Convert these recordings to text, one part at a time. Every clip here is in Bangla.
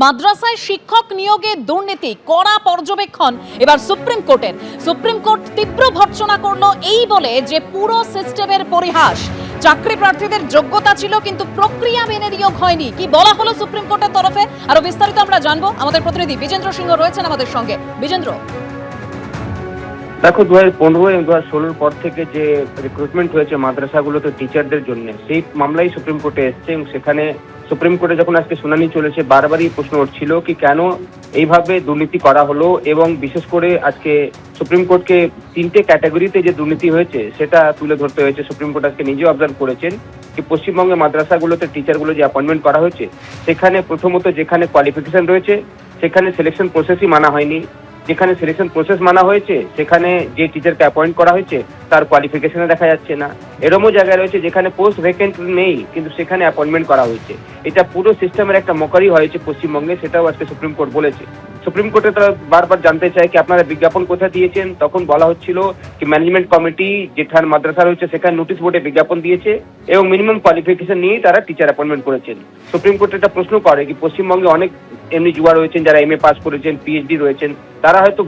মাদ্রাসায় শিক্ষক নিয়োগে দুর্নীতি কড়া পর্যবেক্ষণ এবার সুপ্রিম কোর্টের। সুপ্রিম কোর্ট তীব্র ভর্ৎসনা করলো এই বলে যে পুরো সিস্টেমের পরিহাস। চাকরি প্রার্থীদের যোগ্যতা ছিল কিন্তু প্রক্রিয়া মেনে নিয়োগ হয়নি। কি বলা হলো সুপ্রিম কোর্টের তরফে, আরো বিস্তারিত আমরা জানবো। আমাদের প্রতিনিধি বিজেন্দ্র সিংহ রয়েছেন আমাদের সঙ্গে। বিজেন্দ্র, দেখো 2015 এবং 2016 পর থেকে যে রিক্রুটমেন্ট হয়েছে মাদ্রাসাগুলোতে টিচারদের জন্য, সেই মামলাই সুপ্রিম কোর্টে এসছে এবং সেখানে সুপ্রিম কোর্টে যখন আজকে শুনানি চলেছে বারবারই প্রশ্ন উঠছিল কি কেন এইভাবে দুর্নীতি করা হলো, এবং বিশেষ করে আজকে সুপ্রিম কোর্টকে তিনটে ক্যাটাগরিতে যে দুর্নীতি হয়েছে সেটা তুলে ধরতে হয়েছে। সুপ্রিম কোর্ট আজকে নিজে অবজার্ভ করেছেন কি পশ্চিমবঙ্গে মাদ্রাসাগুলোতে টিচারগুলো যে অ্যাপয়েন্টমেন্ট করা হয়েছে সেখানে প্রথমত যেখানে কোয়ালিফিকেশন রয়েছে সেখানে সিলেকশন প্রসেসই মানা হয়নি। যেখানে সিলেকশন প্রসেস মানা হয়েছে সেখানে যে টিচারকে অ্যাপয়েন্ট করা হয়েছে তার কোয়ালিফিকেশনে দেখা যাচ্ছে না। এরকমও জায়গায় রয়েছে যেখানে পোস্ট ভ্যাকেন্ট নেই কিন্তু সেখানে অ্যাপয়েন্টমেন্ট করা হয়েছে। এটা পুরো সিস্টেমের একটা মকারি হয়েছে পশ্চিমবঙ্গে, সেটাও আজকে সুপ্রিম কোর্ট বলেছে। সুপ্রিম কোর্টে তারা বারবার জানতে চায় কি আপনারা বিজ্ঞাপন কোথায় দিয়েছেন, তখন বলা হচ্ছিল কি ম্যানেজমেন্ট কমিটি যেখানে মাদ্রাসা রয়েছে সেখানে নোটিশ বোর্ডে বিজ্ঞাপন দিয়েছে এবং মিনিমাম কোয়ালিফিকেশন নিয়েই তারা টিচার অ্যাপয়েন্টমেন্ট করেছেন। সুপ্রিম কোর্ট এটা প্রশ্ন করে কি পশ্চিমবঙ্গে অনেক এমনি যুবা রয়েছেন যারা MA পাস করেছেন, PhD রয়েছেন, তারা হয়তো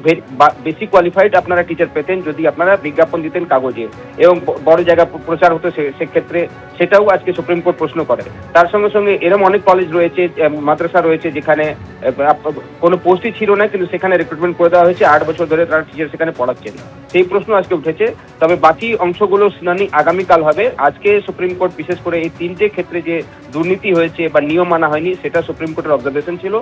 বেশি কোয়ালিফাইড আপনারা টিচার পেতেন যদি আপনারা বিজ্ঞাপন দিতেন কাগজে এবং বড় জায়গায় প্রচার হতো, সেক্ষেত্রে সেটাও আজকে সুপ্রিম কোর্ট প্রশ্ন করে। তার সঙ্গে সঙ্গে এরকম অনেক কলেজ রয়েছে, মাদ্রাসা রয়েছে যেখানে কোনো পোস্টই ছিল না কিন্তু সেখানে রিক্রুটমেন্ট করে দেওয়া হয়েছে, 8 বছর ধরে তারা টিচার সেখানে পড়াচ্ছেন। সেই প্রশ্ন আজকে উঠেছে। তবে বাকি অংশগুলো শুনানি আগামীকাল হবে। আজকে সুপ্রিম কোর্ট বিশেষ করে এই তিনটে ক্ষেত্রে যে দুর্নীতি হয়েছে বা নিয়ম মানা হয়নি সেটা সুপ্রিম কোর্টের অবজারভেশন ছিল